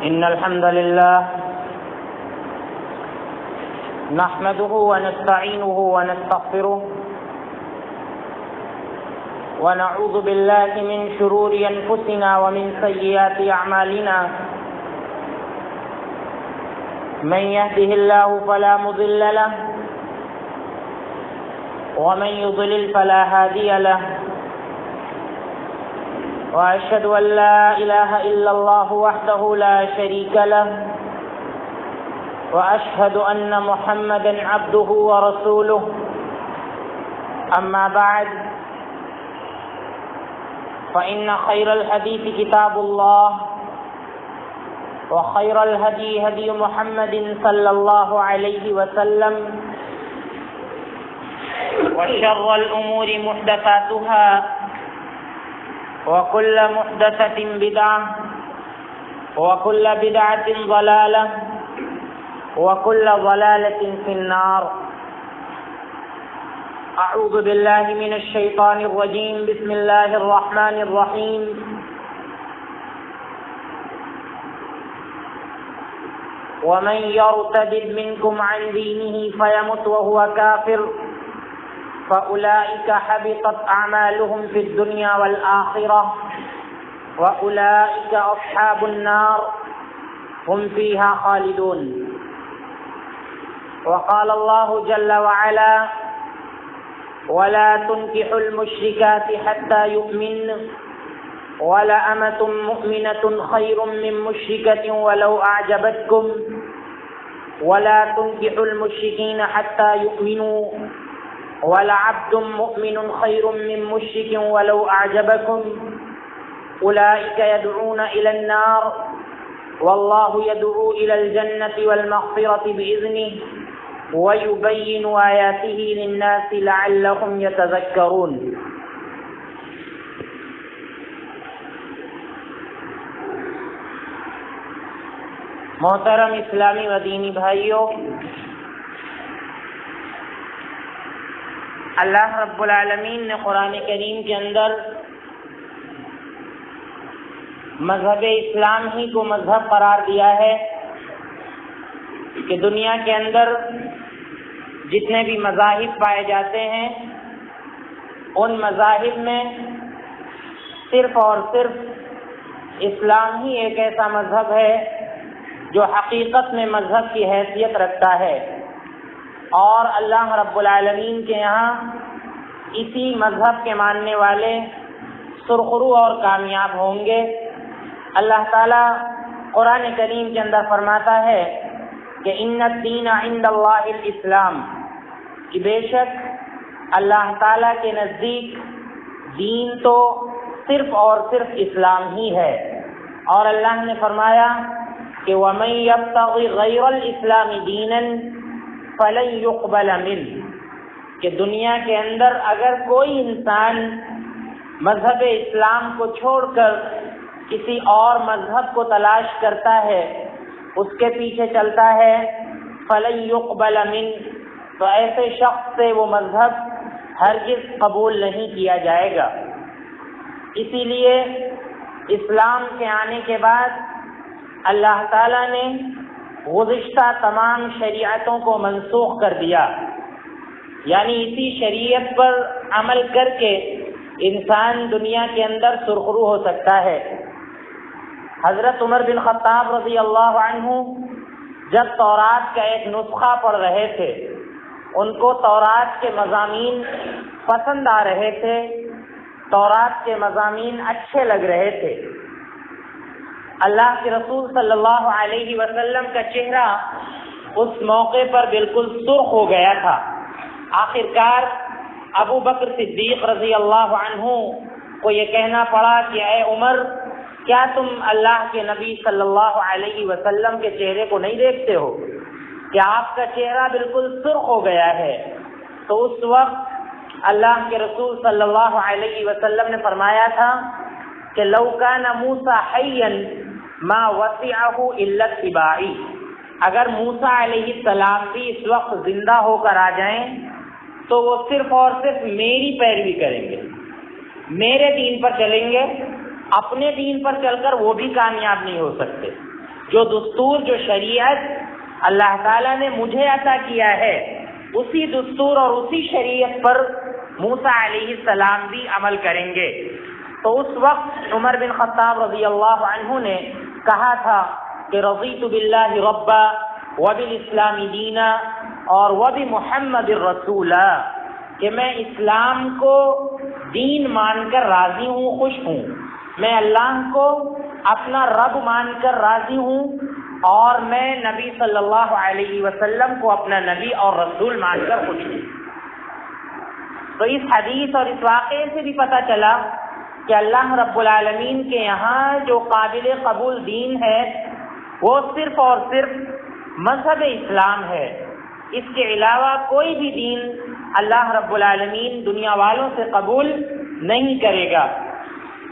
إن الحمد لله نحمده ونستعينه ونستغفره ونعوذ بالله من شرور أنفسنا ومن سيئات أعمالنا من يهده الله فلا مضل له ومن يضلل فلا هادي له وأشهد أن لا إله إلا الله وحده لا شريك له وأشهد أن محمدا عبده ورسوله أما بعد فإن خير الحديث كتاب الله وخير الهدي هدي محمد صلى الله عليه وسلم وشر الأمور محدثاتها وكل محدثة بدعة وكل بدعة ضلالة وكل ضلالة في النار. أعوذ بالله من الشيطان الرجيم. بسم الله الرحمن الرحيم. ومن يرتد منكم عن دينه فيمت وهو كافر فأولئك حبطت أعمالهم في الدنيا والآخرة وأولئك أصحاب النار هم فيها خالدون. وقال الله جل وعلا ولا تنكحوا المشركات حتى يؤمن ولأمة مؤمنة خير من مشركة ولو أعجبتكم ولا تنكحوا المشركين حتى يؤمنوا ولعبد مؤمن خير من مشرك ولو أعجبكم أولئك يدعون إلى النار والله يدعو إلى الجنة والمغفرة بإذنه ويبين آياته للناس لعلهم يتذكرون. محترم اسلامی و دینی بھائیوں، اللہ رب العالمین نے قرآن کریم کے اندر مذہب اسلام ہی کو مذہب قرار دیا ہے کہ دنیا کے اندر جتنے بھی مذاہب پائے جاتے ہیں ان مذاہب میں صرف اور صرف اسلام ہی ایک ایسا مذہب ہے جو حقیقت میں مذہب کی حیثیت رکھتا ہے، اور اللہ رب العالمین کے یہاں اسی مذہب کے ماننے والے سرخرو اور کامیاب ہوں گے۔ اللہ تعالیٰ قرآن کریم کے اندر فرماتا ہے کہ ان الدین عند اللہ الاسلام، کہ بے شک اللہ تعالیٰ کے نزدیک دین تو صرف اور صرف اسلام ہی ہے، اور اللہ نے فرمایا کہ وَمَن يَبْتَغِ غَيْرَ الْإِسْلَامِ دِينًا فَلَن يُقْبَلَ مِنْهُ، کہ دنیا کے اندر اگر کوئی انسان مذہب اسلام کو چھوڑ کر کسی اور مذہب کو تلاش کرتا ہے، اس کے پیچھے چلتا ہے، فَلَن يُقْبَلَ مِنْهُ، تو ایسے شخص سے وہ مذہب ہرگز قبول نہیں کیا جائے گا۔ اسی لیے اسلام کے آنے کے بعد اللہ تعالیٰ نے گزشتہ تمام شریعتوں کو منسوخ کر دیا، یعنی اسی شریعت پر عمل کر کے انسان دنیا کے اندر سرخرو ہو سکتا ہے۔ حضرت عمر بن خطاب رضی اللہ عنہ جب تورات کا ایک نسخہ پڑھ رہے تھے، ان کو تورات کے مضامین پسند آ رہے تھے، تورات کے مضامین اچھے لگ رہے تھے۔ اللہ کے رسول صلی اللہ علیہ وسلم کا چہرہ اس موقع پر بالکل سرخ ہو گیا تھا۔ آخرکار ابو بکر صدیق رضی اللہ عنہ کو یہ کہنا پڑا کہ اے عمر، کیا تم اللہ کے نبی صلی اللہ علیہ وسلم کے چہرے کو نہیں دیکھتے ہو کہ آپ کا چہرہ بالکل سرخ ہو گیا ہے؟ تو اس وقت اللہ کے رسول صلی اللہ علیہ وسلم نے فرمایا تھا کہ لو کان موسیٰ حیا ما وسعہ الا اتباعی، اگر موسیٰ علیہ السلام بھی اس وقت زندہ ہو کر آ جائیں تو وہ صرف اور صرف میری پیروی کریں گے، میرے دین پر چلیں گے، اپنے دین پر چل کر وہ بھی کامیاب نہیں ہو سکتے، جو دستور، جو شریعت اللہ تعالیٰ نے مجھے عطا کیا ہے، اسی دستور اور اسی شریعت پر موسیٰ علیہ السلام بھی عمل کریں گے۔ تو اس وقت عمر بن خطاب رضی اللہ عنہ نے کہا تھا کہ رضیت باللہ ربا وبالاسلام دینا اور وبمحمد الرسولا، کہ میں اسلام کو دین مان کر راضی ہوں، خوش ہوں، میں اللہ کو اپنا رب مان کر راضی ہوں، اور میں نبی صلی اللہ علیہ وسلم کو اپنا نبی اور رسول مان کر خوش ہوں۔ تو اس حدیث اور اس واقعے سے بھی پتہ چلا کہ اللہ رب العالمین کے یہاں جو قابل قبول دین ہے وہ صرف اور صرف مذہب اسلام ہے۔ اس کے علاوہ کوئی بھی دین اللہ رب العالمین دنیا والوں سے قبول نہیں کرے گا۔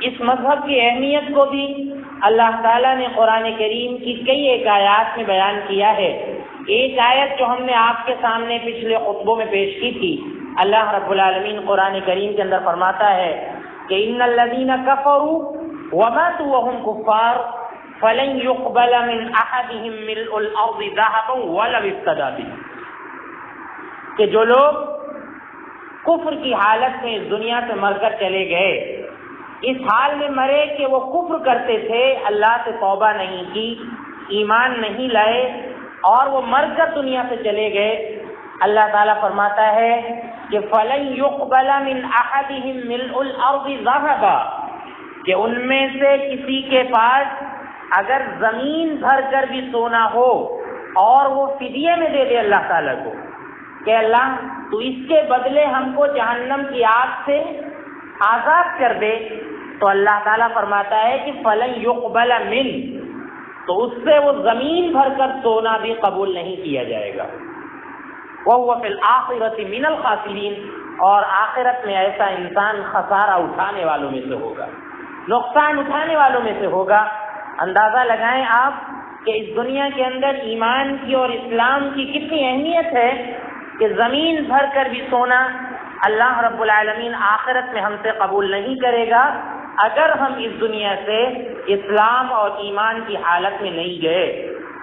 اس مذہب کی اہمیت کو بھی اللہ تعالیٰ نے قرآن کریم کی کئی ایک آیات میں بیان کیا ہے۔ ایک آیت جو ہم نے آپ کے سامنے پچھلے خطبوں میں پیش کی تھی، اللہ رب العالمین قرآن کریم کے اندر فرماتا ہے کہ ان الذین کفروا وماتوا وهم کفار فلن يقبل من احدهم ملء الارض ذهبا ولو افتدى به، کہ جو لوگ کفر کی حالت میں اس دنیا سے مر کر چلے گئے، اس حال میں مرے کہ وہ کفر کرتے تھے، اللہ سے توبہ نہیں کی، ایمان نہیں لائے، اور وہ مر کر دنیا سے چلے گئے، اللہ تعالیٰ فرماتا ہے کہ فَلَن يُقْبَلَ مِنْ أَحَدِهِمْ مِلْءُ الْأَرْضِ ذَهَبًا، کہ ان میں سے کسی کے پاس اگر زمین بھر کر بھی سونا ہو اور وہ فدیے میں دے دے اللہ تعالیٰ کو کہ اللہ تو اس کے بدلے ہم کو جہنم کی آگ سے آزاد کر دے، تو اللہ تعالیٰ فرماتا ہے کہ فَلَن يُقْبَلَ مِنْ، تو اس سے وہ زمین بھر کر سونا بھی قبول نہیں کیا جائے گا۔ وَهُوَ فِي الْآخِرَةِ مِنَ الْخَاسِرِينَ، اور آخرت میں ایسا انسان خسارہ اٹھانے والوں میں سے ہوگا، نقصان اٹھانے والوں میں سے ہوگا۔ اندازہ لگائیں آپ کہ اس دنیا کے اندر ایمان کی اور اسلام کی کتنی اہمیت ہے کہ زمین بھر کر بھی سونا اللہ رب العالمین آخرت میں ہم سے قبول نہیں کرے گا اگر ہم اس دنیا سے اسلام اور ایمان کی حالت میں نہیں گئے۔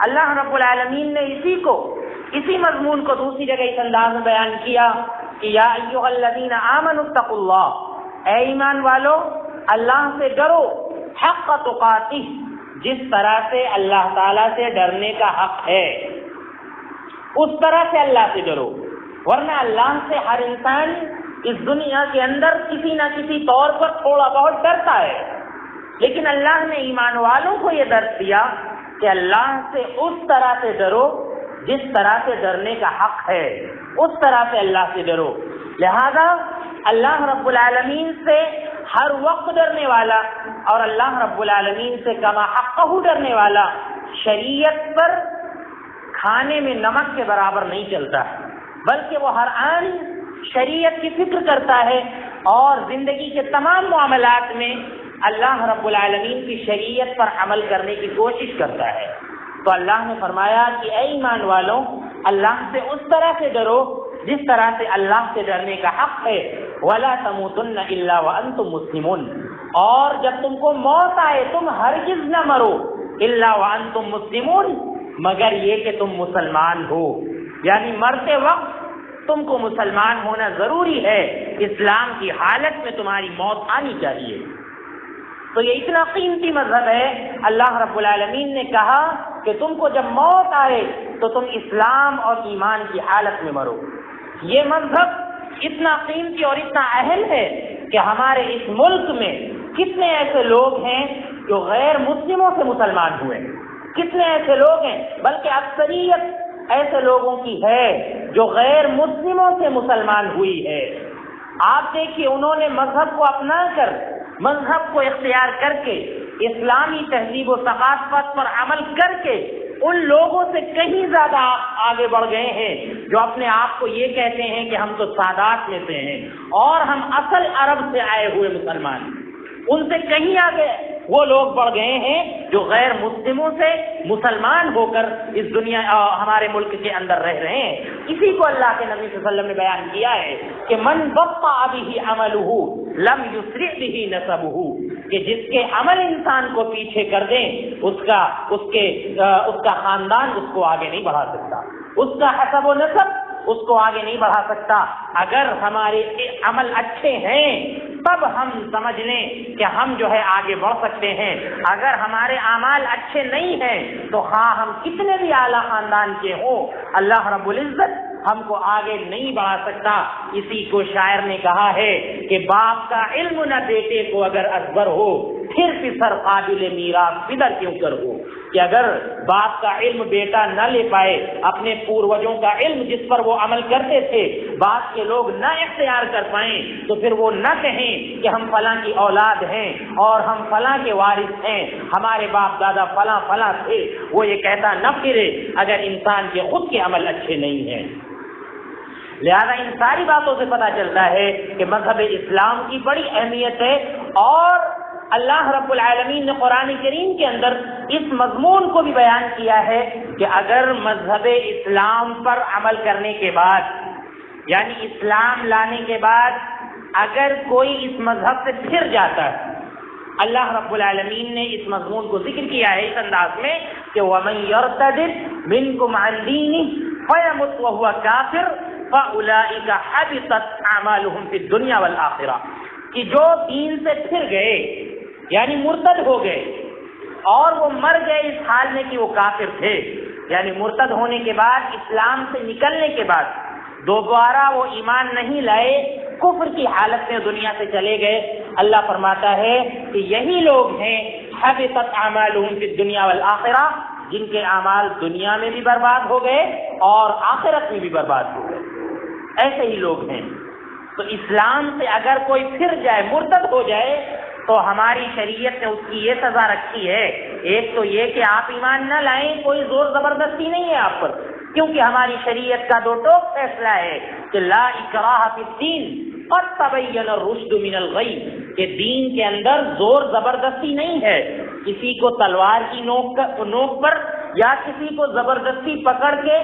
اللہ رب العالمین نے اسی مضمون کو دوسری جگہ اس انداز میں بیان کیا کہ یا ایھا الذین آمنوا اتقوا اللہ، اے ایمان والو اللہ سے ڈرو، حق تقاتہ، جس طرح سے اللہ تعالیٰ سے ڈرنے کا حق ہے اس طرح سے اللہ سے ڈرو، ورنہ اللہ سے ہر انسان اس دنیا کے اندر کسی نہ کسی طور پر تھوڑا بہت ڈرتا ہے، لیکن اللہ نے ایمان والوں کو یہ درس دیا کہ اللہ سے اس طرح سے ڈرو جس طرح سے ڈرنے کا حق ہے، اس طرح سے اللہ سے ڈرو۔ لہذا اللہ رب العالمین سے ہر وقت ڈرنے والا اور اللہ رب العالمین سے کما حقہ ڈرنے والا شریعت پر کھانے میں نمک کے برابر نہیں چلتا، بلکہ وہ ہر آن شریعت کی فکر کرتا ہے اور زندگی کے تمام معاملات میں اللہ رب العالمین کی شریعت پر عمل کرنے کی کوشش کرتا ہے۔ تو اللہ نے فرمایا کہ اے ایمان والوں اللہ سے اس طرح سے ڈرو جس طرح سے اللہ سے ڈرنے کا حق ہے، وَلَا تَمُوتُنَّ إِلَّا وَأَنْتُمْ مُسْلِمُونَ، اور جب تم کو موت آئے تم ہرگز نہ مرو، إِلَّا وَأَنْتُمْ مُسْلِمُونَ، مگر یہ کہ تم مسلمان ہو، یعنی مرتے وقت تم کو مسلمان ہونا ضروری ہے، اسلام کی حالت میں تمہاری موت آنی چاہیے۔ تو یہ اتنا قیمتی مذہب ہے، اللہ رب العالمین نے کہا کہ تم کو جب موت آئے تو تم اسلام اور ایمان کی حالت میں مرو۔ یہ مذہب اتنا قیمتی اور اتنا اہم ہے کہ ہمارے اس ملک میں کتنے ایسے لوگ ہیں جو غیر مسلموں سے مسلمان ہوئے، کتنے ایسے لوگ ہیں، بلکہ اکثریت ایسے لوگوں کی ہے جو غیر مسلموں سے مسلمان ہوئی ہے۔ آپ دیکھیے انہوں نے مذہب کو اپنا کر، مذہب کو اختیار کر کے، اسلامی تہذیب و ثقافت پر عمل کر کے ان لوگوں سے کہیں زیادہ آگے بڑھ گئے ہیں جو اپنے آپ کو یہ کہتے ہیں کہ ہم تو سادات میں سے ہیں اور ہم اصل عرب سے آئے ہوئے مسلمان، ان سے کہیں آگے وہ لوگ بڑھ گئے ہیں جو غیر مسلموں سے مسلمان ہو کر اس دنیا ہمارے ملک کے اندر رہ رہے ہیں۔ اسی کو اللہ کے نبی صلی اللہ علیہ وسلم نے بیان کیا ہے کہ من بطأ بہ عملہ لم یسرع بہ نسبہ، کہ جس کے عمل انسان کو پیچھے کر دیں اس کا خاندان اس کو آگے نہیں بڑھا سکتا، اس کا حسب و نسب اس کو آگے نہیں بڑھا سکتا۔ اگر ہمارے عمل اچھے ہیں تب ہم سمجھ لیں کہ ہم جو ہے آگے بڑھ سکتے ہیں، اگر ہمارے اعمال اچھے نہیں ہیں تو ہاں ہم کتنے بھی اعلیٰ خاندان کے ہوں، اللہ رب العزت ہم کو آگے نہیں بڑھا سکتا۔ اسی کو شاعر نے کہا ہے کہ باپ کا علم نہ بیٹے کو اگر ازبر ہو، پھر پسر قابل میراث پدر کیوں کر ہو، کہ اگر باپ کا علم بیٹا نہ لے پائے، اپنے پوروجوں کا علم جس پر وہ عمل کرتے تھے بعد کے لوگ نہ اختیار کر پائیں تو پھر وہ نہ کہیں کہ ہم فلاں کی اولاد ہیں اور ہم فلاں کے وارث ہیں، ہمارے باپ دادا فلاں فلاں تھے، وہ یہ کہتا نہ پھرے اگر انسان کے خود کے عمل اچھے نہیں ہیں۔ لہذا ان ساری باتوں سے پتہ چلتا ہے کہ مذہب اسلام کی بڑی اہمیت ہے، اور اللہ رب العالمین نے قرآن کریم کے اندر اس مضمون کو بھی بیان کیا ہے کہ اگر مذہب اسلام پر عمل کرنے کے بعد، یعنی اسلام لانے کے بعد اگر کوئی اس مذہب سے پھر جاتا ہے، اللہ رب العالمین نے اس مضمون کو ذکر کیا ہے اس انداز میں کہ وَمَن يَرْتَدِدْ مِنْكُمْ عَنْ دِينِهِ فَيَمُتْ وَهُوَ كَافِرٌ فَأُولَئِكَ حَبِطَتْ أَعْمَالُهُم فِي الدُّنْيَا وَالْآخِرَةِ، کہ جو دین سے پھر گئے یعنی مرتد ہو گئے اور وہ مر گئے اس حال میں کہ وہ کافر تھے، یعنی مرتد ہونے کے بعد اسلام سے نکلنے کے بعد دوبارہ وہ ایمان نہیں لائے، کفر کی حالت میں دنیا سے چلے گئے، اللہ فرماتا ہے کہ یہی لوگ ہیں حبطت اعمالهم فی الدنیا والآخرہ، جن کے اعمال دنیا میں بھی برباد ہو گئے اور آخرت میں بھی برباد ہو گئے، ایسے ہی لوگ ہیں۔ تو اسلام سے اگر کوئی پھر جائے، مرتد ہو جائے، تو ہماری شریعت نے اس کی یہ سزا رکھی ہے، ایک تو یہ کہ آپ ایمان نہ لائیں، کوئی زور زبردستی نہیں ہے آپ پر، کیونکہ ہماری شریعت کا دو ٹوک فیصلہ ہے کہ لا اکراہ فی الدین قد تبین الرشد من الغی، کہ دین کے اندر زور زبردستی نہیں ہے، کسی کو تلوار کی نوک پر یا کسی کو زبردستی پکڑ کے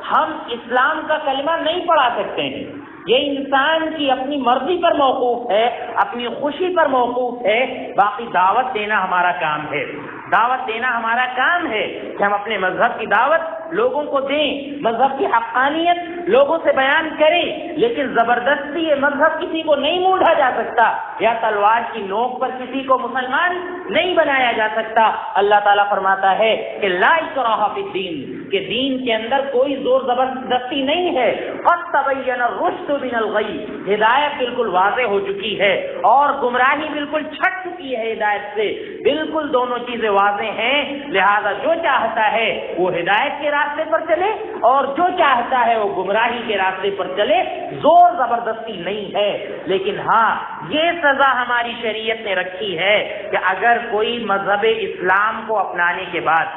ہم اسلام کا کلمہ نہیں پڑھا سکتے ہیں، یہ انسان کی اپنی مرضی پر موقوف ہے، اپنی خوشی پر موقوف ہے، باقی دعوت دینا ہمارا کام ہے، دعوت دینا ہمارا کام ہے کہ ہم اپنے مذہب کی دعوت لوگوں کو دیں، مذہب کی حقانیت لوگوں سے بیان کریں، لیکن زبردستی یہ مذہب کسی کو نہیں مونڈا جا سکتا، یا تلوار کی نوک پر کسی کو مسلمان نہیں بنایا جا سکتا۔ اللہ تعالیٰ فرماتا ہے کہ لا اکراہ فی الدین، کہ دین کے اندر کوئی زور زبردستی نہیں ہے، قد تبین الرشد من الغی، ہدایت بالکل واضح ہو چکی ہے اور گمراہی بالکل چھٹ چکی ہے ہدایت سے، بالکل دونوں چیزیں واضح ہیں، لہذا جو چاہتا ہے وہ ہدایت کے راستے پر چلے اور جو چاہتا ہے وہ گمراہی کے راستے پر چلے، زور زبردستی نہیں ہے۔ لیکن ہاں یہ سزا ہماری شریعت نے رکھی ہے کہ اگر کوئی مذہب اسلام کو اپنانے کے بعد،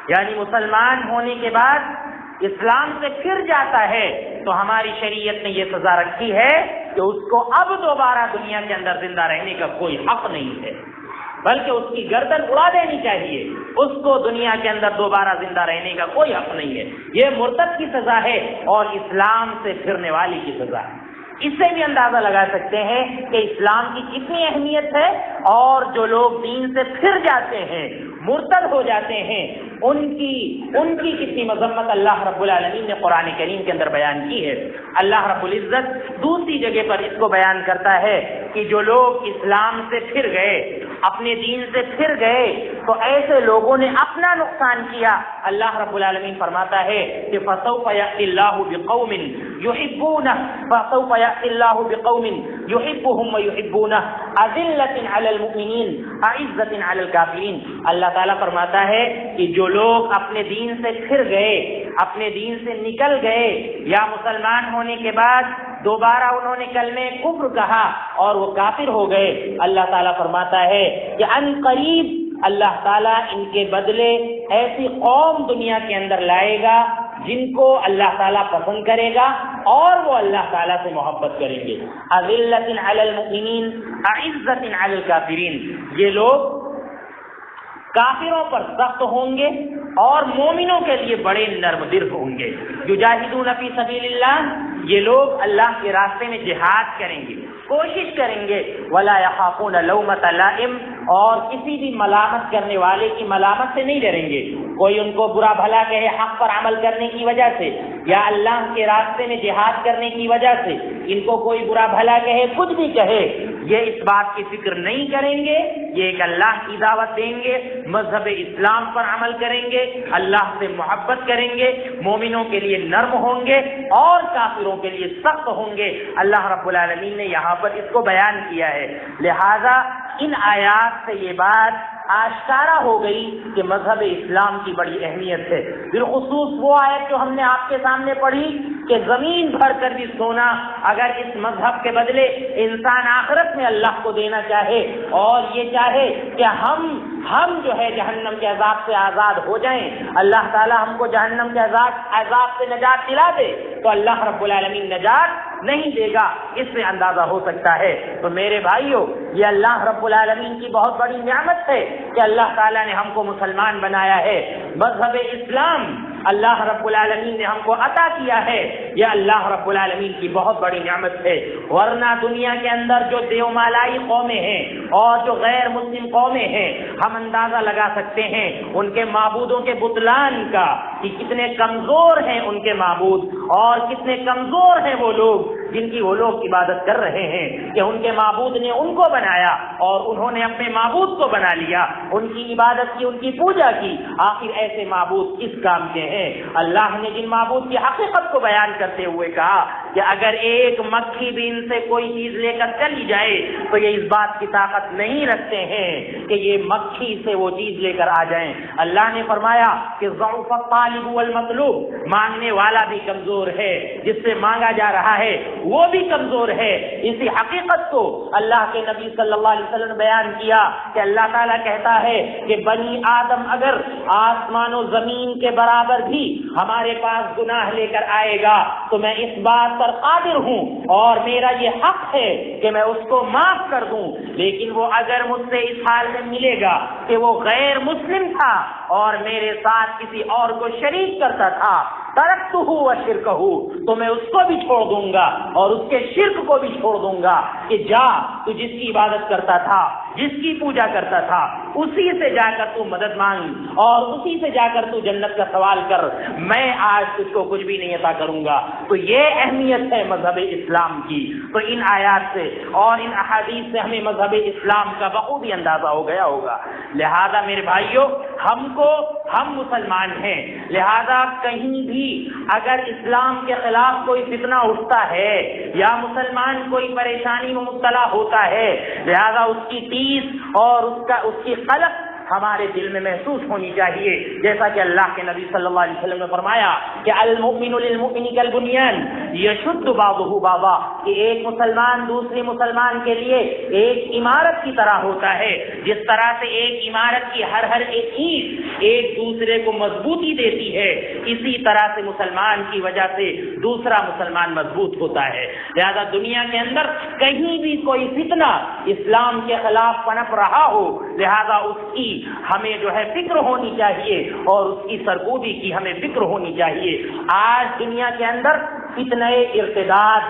یعنی مسلمان ہونے کے بعد اسلام سے پھر جاتا ہے، تو ہماری شریعت نے یہ سزا رکھی ہے کہ اس کو اب دوبارہ دنیا کے اندر زندہ رہنے کا کوئی حق نہیں ہے، بلکہ اس کی گردن اڑا دینی چاہیے، اس کو دنیا کے اندر دوبارہ زندہ رہنے کا کوئی حق نہیں ہے۔ یہ مرتد کی سزا ہے اور اسلام سے پھرنے والی کی سزا ہے۔ اس سے بھی اندازہ لگا سکتے ہیں کہ اسلام کی کتنی اہمیت ہے، اور جو لوگ دین سے پھر جاتے ہیں، مرتد ہو جاتے ہیں، ان کی کتنی مذمت اللہ رب العالمین نے قرآن کریم کے اندر بیان کی ہے۔ اللہ رب العزت دوسری جگہ پر اس کو بیان کرتا ہے کہ جو لوگ اسلام سے پھر گئے، اپنے دین سے پھر گئے، تو ایسے لوگوں نے اپنا نقصان کیا۔ اللہ رب العالمین فرماتا ہے کہ فَسَوْفَ يَأْتِ اللَّهُ بِقَوْمٍ يُحِبُّونَهُ فَسَوْفَ يَأْتِ اللَّهُ بِقَوْمٍ يُحِبُّهُمْ وَيُحِبُّونَهُ أَذِلَّةٍ عَلَى الْمُؤْمِنِينَ أَعِزَّةٍ عَلَى الْكَافِرِينَ۔ اللہ تعالیٰ فرماتا ہے کہ جو لوگ اپنے دین سے پھر گئے، اپنے دین سے نکل گئے، یا مسلمان ہونے کے بعد دوبارہ انہوں نے کلمہ کفر کہا اور وہ کافر ہو گئے، اللہ تعالیٰ فرماتا ہے کہ ان قریب اللہ تعالیٰ ان کے بدلے ایسی قوم دنیا کے اندر لائے گا جن کو اللہ تعالیٰ پسند کرے گا اور وہ اللہ تعالیٰ سے محبت کریں گے۔ اذلۃ علی المؤمنین اعزۃ علی الکافرین، یہ لوگ کافروں پر سخت ہوں گے اور مومنوں کے لیے بڑے نرم دل ہوں گے. یجاہدون فی سبیل اللہ، یہ لوگ اللہ کے راستے میں جہاد کریں گے، کوشش کریں گے. ولا یخافون لومۃ لائم، اور کسی بھی ملامت کرنے والے کی ملامت سے نہیں ڈریں گے. کوئی ان کو برا بھلا کہے حق پر عمل کرنے کی وجہ سے یا اللہ کے راستے میں جہاد کرنے کی وجہ سے ان کو کوئی برا بھلا کہے، کچھ بھی کہے، یہ اس بات کی فکر نہیں کریں گے. یہ ایک اللہ کی دعوت دیں گے، مذہب اسلام پر عمل کریں گے، اللہ سے محبت کریں گے، مومنوں کے لیے نرم ہوں گے اور کافروں کے لیے سخت ہوں گے. اللہ رب العالمین نے یہاں پر اس کو بیان کیا ہے. لہذا ان آیات سے یہ بات آشکارا ہو گئی کہ مذہب اسلام کی بڑی اہمیت ہے. بالخصوص وہ آیت جو ہم نے آپ کے سامنے پڑھی کہ زمین بھر کر بھی سونا اگر اس مذہب کے بدلے انسان آخرت میں اللہ کو دینا چاہے اور یہ چاہے کہ ہم جو ہے جہنم کے عذاب سے آزاد ہو جائیں، اللہ تعالی ہم کو جہنم کے عذاب سے نجات دلا دے، تو اللہ رب العالمین نجات نہیں دے گا. اس سے اندازہ ہو سکتا ہے. تو میرے بھائیوں، یہ اللہ رب العالمین کی بہت بڑی نعمت ہے کہ اللہ تعالیٰ نے ہم کو مسلمان بنایا ہے. مذہب اسلام اللہ رب العالمین نے ہم کو عطا کیا ہے، یہ اللہ رب العالمین کی بہت بڑی نعمت ہے. ورنہ دنیا کے اندر جو دیومالائی قومیں ہیں اور جو غیر مسلم قومیں ہیں، ہم اندازہ لگا سکتے ہیں ان کے معبودوں کے بطلان کا کہ کتنے کمزور ہیں ان کے معبود اور کتنے کمزور ہیں وہ لوگ جن کی وہ لوگ عبادت کر رہے ہیں کہ ان کے معبود نے ان کو بنایا اور انہوں نے اپنے معبود کو بنا لیا، ان کی عبادت کی، ان کی پوجا کی. آخر ایسے معبود کس کام کے ہیں؟ اللہ نے جن معبود کی حقیقت کو بیان کرتے ہوئے کہا کہ اگر ایک مکھی بھی ان سے کوئی چیز لے کر چلی جائے تو یہ اس بات کی طاقت نہیں رکھتے ہیں کہ یہ مکھی سے وہ چیز لے کر آ جائیں. اللہ نے فرمایا کہ ضعف الطالب والمطلوب، مانگنے والا بھی کمزور ہے، جس سے مانگا جا رہا ہے وہ بھی کمزور ہے. اسی حقیقت کو اللہ کے نبی صلی اللہ علیہ وسلم نے بیان کیا کہ اللہ تعالیٰ کہتا ہے کہ بنی آدم اگر آسمان و زمین کے برابر بھی ہمارے پاس گناہ لے کر آئے گا تو میں اس بات پر قادر ہوں اور میرا یہ حق ہے کہ میں اس کو معاف کر دوں. لیکن وہ اگر مجھ سے اس حال میں ملے گا کہ وہ غیر مسلم تھا اور میرے ساتھ کسی اور کو شریک کرتا تھا، ترکتہ و شرکہ، تو میں اس کو بھی چھوڑ دوں گا اور اس کے شرک کو بھی چھوڑ دوں گا کہ جا تو جس کی عبادت کرتا تھا، جس کی پوجا کرتا تھا، اسی سے جا کر تو مدد مانگ اور اسی سے جا کر تو جنت کا سوال کر، میں آج تجھ کو کچھ بھی نہیں عطا کروں گا. تو یہ اہمیت ہے مذہب اسلام کی. تو ان آیات سے اور ان احادیث سے ہمیں مذہب اسلام کا بخوبی اندازہ ہو گیا ہوگا. لہذا میرے بھائیوں، ہم مسلمان ہیں، لہذا کہیں بھی اگر اسلام کے خلاف کوئی فتنہ اٹھتا ہے یا مسلمان کوئی پریشانی میں مبتلا ہوتا ہے، لہذا اس کی ٹیس اور اس کی قلق ہمارے دل میں محسوس ہونی چاہیے. جیسا کہ اللہ کے نبی صلی اللہ علیہ وسلم نے فرمایا کہ المؤمن للمؤمن کالبنیان یشد بعضہ بعضا، کہ ایک مسلمان دوسری مسلمان کے لیے ایک عمارت کی طرح ہوتا ہے. جس طرح سے ایک عمارت کی ہر ایک اینٹ ایک دوسرے کو مضبوطی دیتی ہے، اسی طرح سے مسلمان کی وجہ سے دوسرا مسلمان مضبوط ہوتا ہے. لہذا دنیا کے اندر کہیں بھی کوئی فتنہ اسلام کے خلاف پنپ رہا ہو، لہذا اس کی ہمیں جو ہے فکر ہونی چاہیے اور اس کی سرکوبی کی ہمیں فکر ہونی چاہیے. آج دنیا کے اندر فتنہ ارتداد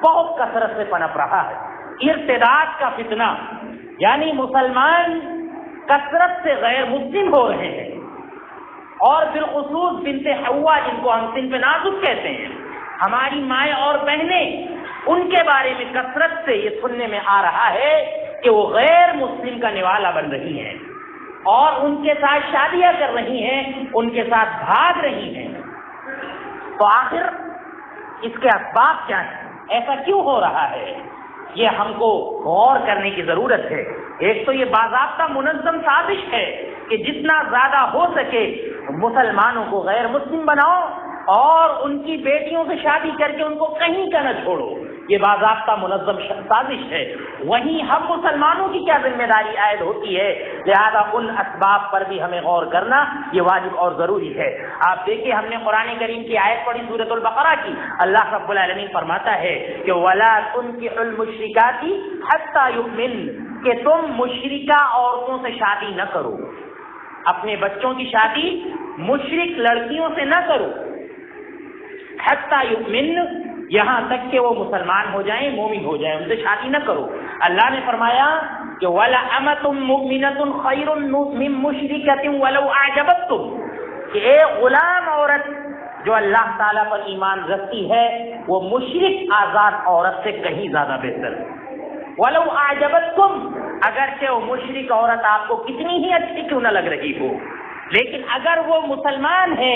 بہت کثرت سے پنپ رہا ہے. ارتداد کا فتنہ یعنی مسلمان کثرت سے غیر مسلم ہو رہے ہیں، اور بالخصوص بنت حوا جن کو ہم صنف نازک کہتے ہیں، ہماری مائیں اور بہنیں، ان کے بارے میں کثرت سے یہ سننے میں آ رہا ہے کہ وہ غیر مسلم کا نوالا بن رہی ہیں اور ان کے ساتھ شادیاں کر رہی ہیں، ان کے ساتھ بھاگ رہی ہیں. تو آخر اس کے اسباب کیا ہیں؟ ایسا کیوں ہو رہا ہے؟ یہ ہم کو غور کرنے کی ضرورت ہے. ایک تو یہ باضابطہ منظم سازش ہے کہ جتنا زیادہ ہو سکے مسلمانوں کو غیر مسلم بناؤ اور ان کی بیٹیوں سے شادی کر کے ان کو کہیں کا نہ چھوڑو. یہ باضابطہ منظم سازش ہے. وہیں ہم مسلمانوں کی کیا ذمہ داری عائد ہوتی ہے؟ لہذا ان اسباب پر بھی ہمیں غور کرنا یہ واجب اور ضروری ہے. آپ دیکھیے، ہم نے قرآن کریم کی آیت پڑھی سورۃ البقرہ کی. اللہ رب العالمین فرماتا ہے کہ وَلَا تُنكِحُوا الْمُشْرِكَاتِ حَتَّى يُؤْمِنْ، کہ تم مشرکہ عورتوں سے شادی نہ کرو، اپنے بچوں کی شادی مشرک لڑکیوں سے نہ کرو، حتی یؤمن، یہاں تک کہ وہ مسلمان ہو جائیں، مومن ہو جائیں، ان سے شادی نہ کرو۔ اللہ نے فرمایا کہ وَلَأَمَةٌ مُؤْمِنَةٌ خَيْرٌ مِّن مُّشْرِكَةٍ وَلَوْ أَعْجَبَتْكُمْ، کہ ایک غلام عورت جو اللہ تعالیٰ پر ایمان رکھتی ہے وہ مشرک آزاد عورت سے کہیں زیادہ بہتر ہے۔ وَلَوْ أَعْجَبَتْكُمْ، اگرچہ وہ مشرک عورت آپ کو کتنی ہی اچھی کیوں نہ لگ رہی ہو، لیکن اگر وہ مسلمان ہے،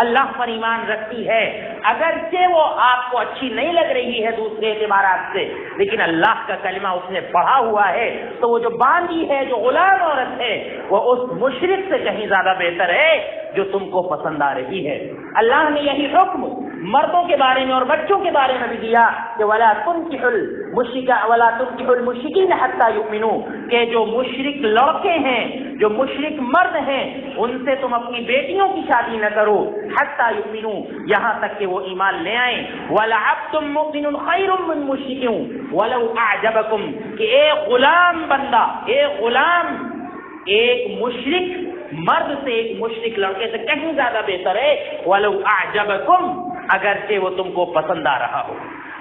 اللہ پر ایمان رکھتی ہے، اگرچہ وہ آپ کو اچھی نہیں لگ رہی ہے دوسرے اعتبارات سے، لیکن اللہ کا کلمہ اس نے پڑھا ہوا ہے، تو وہ جو باندھی ہے، جو غلام عورت ہے، وہ اس مشرک سے کہیں زیادہ بہتر ہے جو تم کو پسند آ رہی ہے۔ اللہ نے یہی حکم مردوں کے بارے میں اور بچوں کے بارے میں بھی دیا کہ وَلَا تُنكِحُوا الْمُشْرِكِينَ حَتَّى يُؤْمِنُوا، کہ جو مشرک لڑکے ہیں، جو مشرک مرد ہیں، ان سے تم اپنی بیٹیوں کی شادی نہ کرو، حَتَّى يُؤْمِنُوا، یہاں تک کہ وہ ایمان لے آئیں۔ وَلَعَبْدٌ مُؤْمِنٌ خَيْرٌ مِّن مُشْرِكٍ وَلَوْ أَعْجَبَكُمْ، کہ ایک غلام بندہ، ایک غلام ایک مشرک مرد سے، ایک مشرک لڑکے سے کہیں زیادہ بہتر ہے۔ وَلَوْ أَعْجَبَكُمْ، اگرچہ وہ تم کو پسند آ رہا ہو،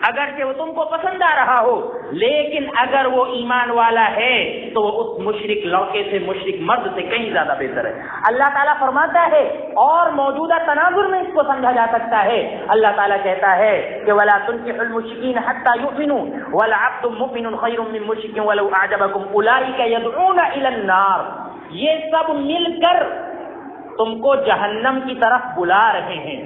اگرچہ وہ تم کو پسند آ رہا ہو، لیکن اگر وہ ایمان والا ہے تو وہ اس مشرک لڑکے سے، مشرک مرد سے کہیں زیادہ بہتر ہے۔ اللہ تعالیٰ فرماتا ہے، اور موجودہ تناظر میں اس کو سمجھا جا سکتا ہے، اللہ تعالیٰ کہتا ہے کہ وَلَا تُنكِحُوا الْمُشْرِكِينَ حَتَّى يُؤْمِنُوا وَلَعَبْدٌ مُؤْمِنٌ خَيْرٌ مِّن مُشْرِكٍ وَلَوْ أَعْجَبَكُمْ أُولَٰئِكَ يَدْعُونَ إِلَى النَّارِ، یہ سب مل کر تم کو جہنم کی طرف بلا رہے ہیں۔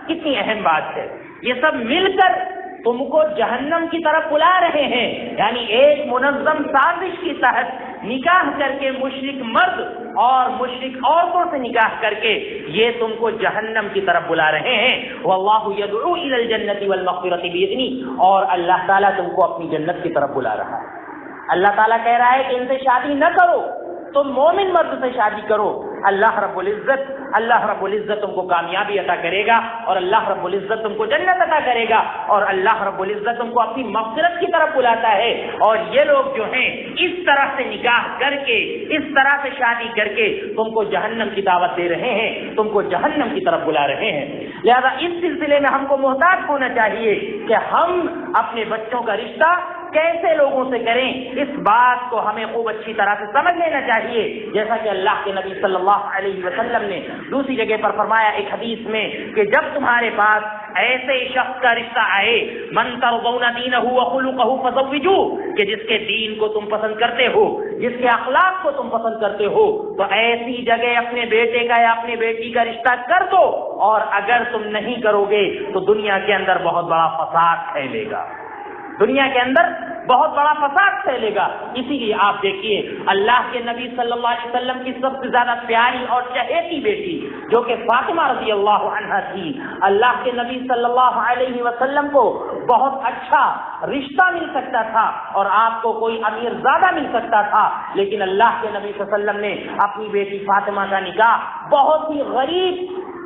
کتنی اہم بات ہے، یہ سب مل کر تم کو جہنم کی طرف بلا رہے ہیں، یعنی ایک منظم سازش کی تحت نکاح کر کے مشرک مرد اور مشرک عورتوں سے نکاح کر کے یہ تم کو جہنم کی طرف بلا رہے ہیں۔ واللہ یدعو الی الجنۃ والمغفرۃ باذنہ، اور اللہ تعالیٰ تم کو اپنی جنت کی طرف بلا رہا ہے۔ اللہ تعالیٰ کہہ رہا ہے کہ ان سے شادی نہ کرو، تم مومن مرد سے شادی کرو، اللہ رب العزت تم کو کامیابی عطا کرے گا، اور اللہ رب العزت تم کو جنت عطا کرے گا، اور اللہ رب العزت تم کو اپنی مغفرت کی طرف بلاتا ہے۔ اور یہ لوگ جو ہیں اس طرح سے نکاح کر کے، اس طرح سے شادی کر کے تم کو جہنم کی دعوت دے رہے ہیں، تم کو جہنم کی طرف بلا رہے ہیں۔ لہذا اس سلسلے میں ہم کو محتاط ہونا چاہیے کہ ہم اپنے بچوں کا رشتہ کیسے لوگوں سے کریں، اس بات کو ہمیں خوب اچھی طرح سے سمجھ لینا چاہیے، جیسا کہ اللہ کے نبی صلی اللہ علیہ وسلم نے دوسری جگہ پر فرمایا ایک حدیث میں کہ جب تمہارے پاس ایسے شخص کا رشتہ آئے، من ترضون دینہ وخلقہ فزوجوہ، کہ جس کے دین کو تم پسند کرتے ہو، جس کے اخلاق کو تم پسند کرتے ہو، تو ایسی جگہ اپنے بیٹے کا یا اپنی بیٹی کا رشتہ کر دو، اور اگر تم نہیں کرو گے تو دنیا کے اندر بہت بڑا فساد پھیلے گا، دنیا کے اندر بہت بڑا فساد پھیلے گا۔ اسی لیے آپ دیکھیے اللہ کے نبی صلی اللہ علیہ وسلم کی سب سے زیادہ پیاری اور چہیتی بیٹی جو کہ فاطمہ رضی اللہ عنہا تھی، اللہ کے نبی صلی اللہ علیہ وسلم کو بہت اچھا رشتہ مل سکتا تھا اور آپ کو کوئی امیر زادہ مل سکتا تھا، لیکن اللہ کے نبی صلی اللہ علیہ وسلم نے اپنی بیٹی فاطمہ کا نکاح بہت ہی غریب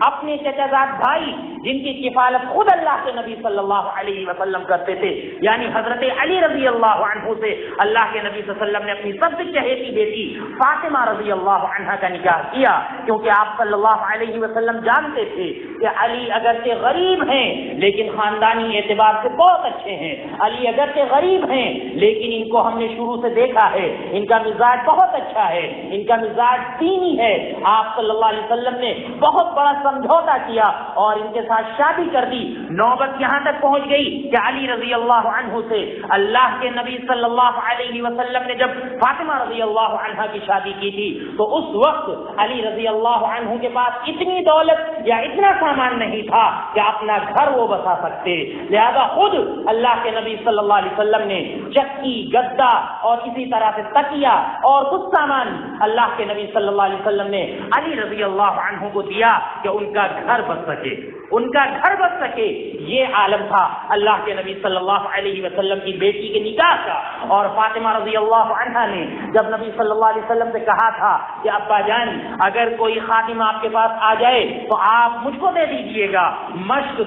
اپنے چچا زاد بھائی جن کی کفالت خود اللہ کے نبی صلی اللہ علیہ وسلم کرتے تھے، یعنی حضرت علی رضی اللہ عنہ سے اللہ کے نبی صلی اللہ علیہ وسلم نے اپنی سب سے چہیتی بیٹی فاطمہ رضی اللہ عنہا کا نکاح کیا، کیونکہ آپ صلی اللہ علیہ وسلم جانتے تھے کہ علی اگرچہ غریب ہیں لیکن خاندانی اعتبار سے بہت اچھے ہیں، علی اگرچہ غریب ہیں لیکن ان کو ہم نے شروع سے دیکھا ہے، ان کا مزاج بہت اچھا ہے، ان کا مزاج دینی ہے، آپ صلی اللہ علیہ وسلم نے بہت بڑا سمجھوتا کیا اور ان کے ساتھ شادی کر دی۔ نوبت یہاں تک پہنچ گئی کہ علی رضی اللہ عنہ سے اللہ کے نبی صلی اللہ علیہ وسلم نے جب فاطمہ رضی اللہ عنہ کی شادی کی تھی تو اس وقت علی رضی اللہ عنہ کے پاس اتنی دولت یا اتنا سامان نہیں تھا کہ اپنا گھر وہ بسا سکتے، لہذا خود اللہ کے نبی صلی اللہ علیہ وسلم نے چکی، گدا اور اسی طرح سے تکیا اور کچھ سامان اللہ کے نبی صلی اللہ علیہ وسلم نے علی رضی اللہ عنہ کو دیا کہ ان کا گھر بس سکے، ان کا گھر بس سکے۔ یہ عالم تھا اللہ کے نبی صلی اللہ علیہ وسلم کی بیٹی کے نکاح کا. اور فاطمہ رضی اللہ عنہا نے جب نبی صلی اللہ علیہ وسلم سے کہا تھا کہ ابا جان اگر کوئی خادم آپ کے پاس آ جائے تو آپ مجھ کو دے دیجئے گا. مشق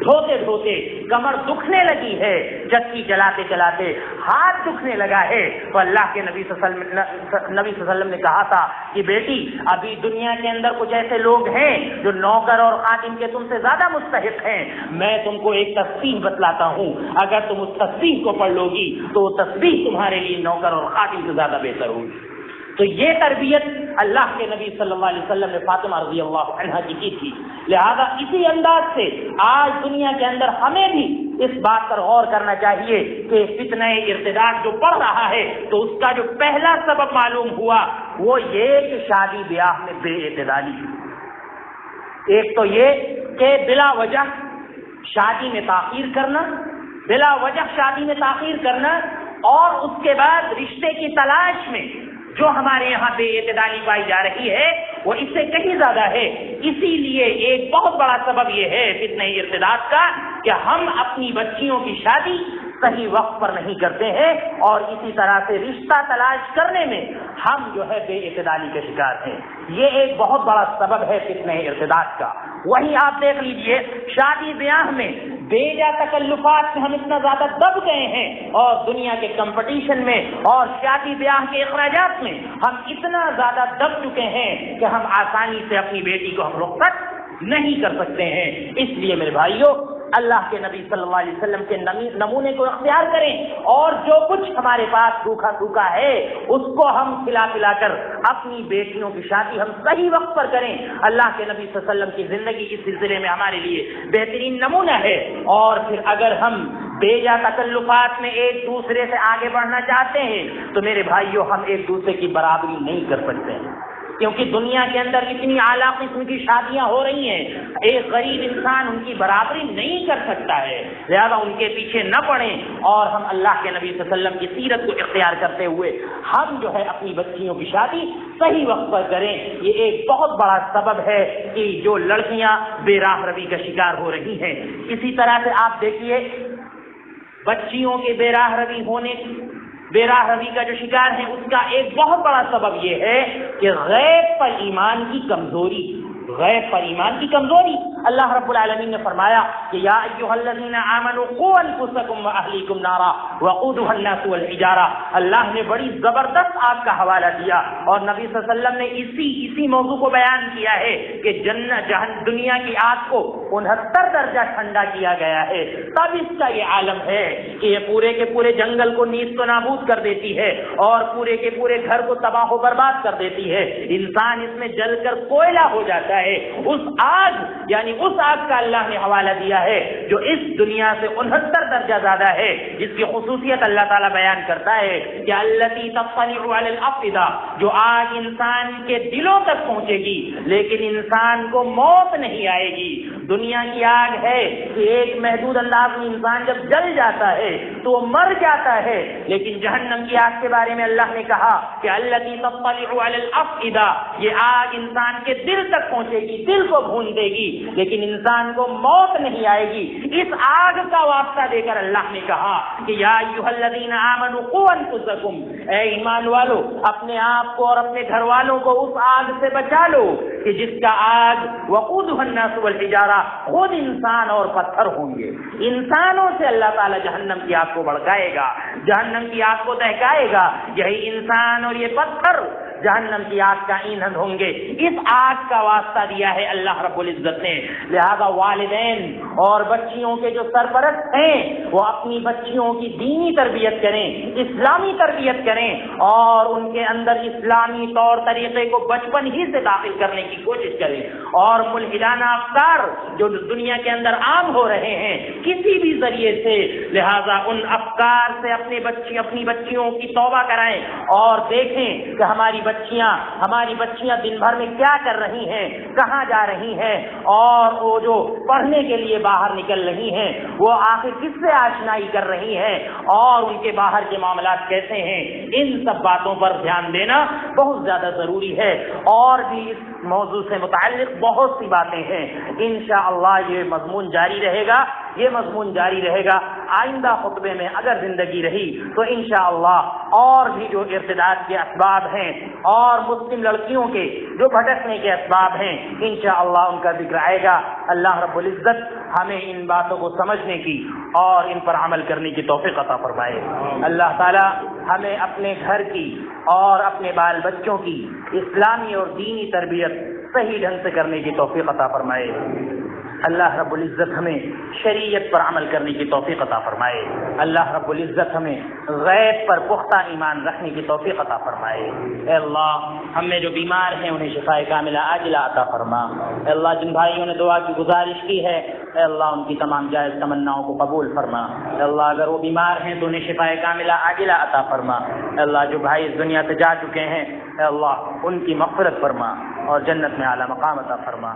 دھوتے دھوتے کمر دکھنے لگی ہے, چکی چلاتے چلاتے ہاتھ دکھنے لگا ہے, تو اللہ کے نبی صلی اللہ علیہ وسلم نے کہا تھا کہ بیٹی ابھی دنیا کے اندر کچھ ایسے لوگ ہیں جو نوکر اور خادم کے تم سے زیادہ مستحق ہیں. میں تم کو ایک تسبیح بتلاتا ہوں, اگر تم اس تسبیح کو پڑھ لو گی تو وہ تسبیح تمہارے لیے نوکر اور خادم سے زیادہ بہتر ہوگی. تو یہ تربیت اللہ کے نبی صلی اللہ علیہ وسلم نے فاطمہ رضی اللہ عنہا کی تھی. لہذا اسی انداز سے آج دنیا کے اندر ہمیں بھی اس بات پر غور کرنا چاہیے کہ فتنہ ارتداد جو پڑ رہا ہے تو اس کا جو پہلا سبب معلوم ہوا وہ یہ کہ شادی بیاہ میں بے اعتدالی. ایک تو یہ کہ بلا وجہ شادی میں تاخیر کرنا, بلا وجہ شادی میں تاخیر کرنا, اور اس کے بعد رشتے کی تلاش میں جو ہمارے یہاں بے اعتدالی پائی جا رہی ہے وہ اس سے کہیں زیادہ ہے. اسی لیے ایک بہت بڑا سبب یہ ہے فتنہ ارتداد کا کہ ہم اپنی بچیوں کی شادی صحیح وقت پر نہیں کرتے ہیں, اور اسی طرح سے رشتہ تلاش کرنے میں ہم جو ہے بے اعتدالی کے شکار ہیں. یہ ایک بہت بڑا سبب ہے فتنہ ارتداد کا. وہیں آپ دیکھ لیجئے شادی بیاہ میں بیجا تکلفات سے ہم اتنا زیادہ دب گئے ہیں, اور دنیا کے کمپٹیشن میں اور شادی بیاہ کے اخراجات میں ہم اتنا زیادہ دب چکے ہیں کہ ہم آسانی سے اپنی بیٹی کو ہم رخصت نہیں کر سکتے ہیں. اس لیے میرے بھائیوں اللہ کے نبی صلی اللہ علیہ وسلم کے نمونے کو اختیار کریں, اور جو کچھ ہمارے پاس سوکھا سوکھا ہے اس کو ہم کھلا پلا کر اپنی بیٹیوں کی شادی ہم صحیح وقت پر کریں. اللہ کے نبی صلی اللہ علیہ وسلم کی زندگی اس سلسلے میں ہمارے لیے بہترین نمونہ ہے. اور پھر اگر ہم بیجا تکلفات میں ایک دوسرے سے آگے بڑھنا چاہتے ہیں تو میرے بھائیوں ہم ایک دوسرے کی برابری نہیں کر سکتے ہیں, کیونکہ دنیا کے اندر اتنی اعلیٰ قسم کی شادیاں ہو رہی ہیں, ایک غریب انسان ان کی برابری نہیں کر سکتا ہے. لہذا ان کے پیچھے نہ پڑیں, اور ہم اللہ کے نبی صلی اللہ علیہ وسلم کی سیرت کو اختیار کرتے ہوئے ہم جو ہے اپنی بچیوں کی شادی صحیح وقت پر کریں. یہ ایک بہت بڑا سبب ہے کہ جو لڑکیاں بے راہ روی کا شکار ہو رہی ہیں. اسی طرح سے آپ دیکھیے بچیوں کے بے راہ روی ہونے بے راہ روی کا جو شکار ہے اس کا ایک بہت بڑا سبب یہ ہے کہ غیب پر ایمان کی کمزوری. غیب پر ایمان کی کمزوری. اللہ رب العالمین نے فرمایا کہ یا ایھا الذین آمنوا قوا انفسکم واہلیکم نارا وقودھا الناس والحجارہ. اللہ نے بڑی زبردست آگ کا حوالہ دیا, اور نبی صلی اللہ علیہ وسلم نے اسی موضوع کو بیان کیا ہے کہ دنیا کی آگ کو 69 درجہ ٹھنڈا کیا گیا ہے. تب اس کا یہ عالم ہے کہ یہ پورے کے پورے جنگل کو نیست و نابود کر دیتی ہے, اور پورے کے پورے گھر کو تباہ و برباد کر دیتی ہے. انسان اس میں جل کر کوئلہ ہو جاتا ہے. اس آگ یعنی اس آگ کا اللہ نے حوالہ دیا ہے جو اس دنیا سے 69 درجہ زیادہ ہے, جس کی خصوصیت اللہ تعالیٰ بیان کرتا ہے کہ التی تطلع علی الافئدہ, جو آگ انسان کے دلوں تک پہنچے گی لیکن انسان کو موت نہیں آئے گی. دنیا کی آگ ہے کہ ایک محدود انداز میں انسان جب جل جاتا ہے تو وہ مر جاتا ہے, لیکن جہنم کی آگ کے بارے میں اللہ نے کہا کہ التی تطلع علی الافئدہ, یہ آگ انسان کے دل تک پہنچے گی, دل کو بھون دے گی, لیکن انسان کو موت نہیں آئے گی. اس آگ کا واسطہ دے کر اللہ نے کہا کہ یا ایھا الذین آمنوا قوا انفسکم, اے ایمان والو اپنے آپ کو اور اپنے گھر والوں کو اس آگ سے بچا لو کہ جس کا آگ وقودھا الناس والحجارہ, خود انسان اور پتھر ہوں گے. انسانوں سے اللہ تعالی جہنم کی آگ کو بھڑکائے گا, جہنم کی آگ کو دہکائے گا. یہی انسان اور یہ پتھر جہنم کی آگ کا ایندھن ہوں گے. اس آگ کا واسطہ دیا ہے اللہ رب العزت نے. لہذا والدین اور بچیوں کے جو سرپرست ہیں وہ اپنی بچیوں کی دینی تربیت کریں, اسلامی تربیت کریں, اور ان کے اندر اسلامی طور طریقے کو بچپن ہی سے داخل کرنے کی کوشش کریں. اور ملحدانہ افکار جو دنیا کے اندر عام ہو رہے ہیں کسی بھی ذریعے سے, لہذا ان افکار سے اپنی بچیوں کی توبہ کرائیں, اور دیکھیں کہ ہماری ہماری بچیاں دن بھر میں کیا کر رہی ہیں، کہاں جا رہی ہیں، اور وہ جو پڑھنے کے لیے باہر نکل رہی ہیں وہ آخر کس سے آشنائی کر رہی ہیں اور ان کے باہر کے معاملات کیسے ہیں، ان سب باتوں پر دھیان دینا بہت زیادہ ضروری ہے۔ اور بھی اس موضوع سے متعلق بہت سی باتیں ہیں، انشاءاللہ یہ مضمون جاری رہے گا آئندہ خطبے میں اگر زندگی رہی تو انشاءاللہ اور بھی جو ارتداد کے اسباب ہیں اور مسلم لڑکیوں کے جو بھٹکنے کے اسباب ہیں انشاءاللہ ان کا ذکر آئے گا۔ اللہ رب العزت ہمیں ان باتوں کو سمجھنے کی اور ان پر عمل کرنے کی توفیق عطا فرمائے۔ اللہ تعالی ہمیں اپنے گھر کی اور اپنے بال بچوں کی اسلامی اور دینی تربیت صحیح ڈھنگ سے کرنے کی توفیق عطا فرمائے۔ اللہ رب العزت ہمیں شریعت پر عمل کرنے کی توفیق عطا فرمائے۔ اللہ رب العزت ہمیں غیب پر پختہ ایمان رکھنے کی توفیق عطا فرمائے۔ اے اللہ ہم میں جو بیمار ہیں انہیں شفائے کاملہ عاجلہ عطا فرما۔ اے اللہ جن بھائیوں نے دعا کی گزارش کی ہے اے اللہ ان کی تمام جائز تمناؤں کو قبول فرما۔ اے اللہ اگر وہ بیمار ہیں تو انہیں شفائے کاملہ عاجلہ عطا فرما۔ اے اللہ جو بھائی اس دنیا سے جا چکے ہیں اے اللہ ان کی مغفرت فرما اور جنت میں اعلیٰ مقام عطا فرما۔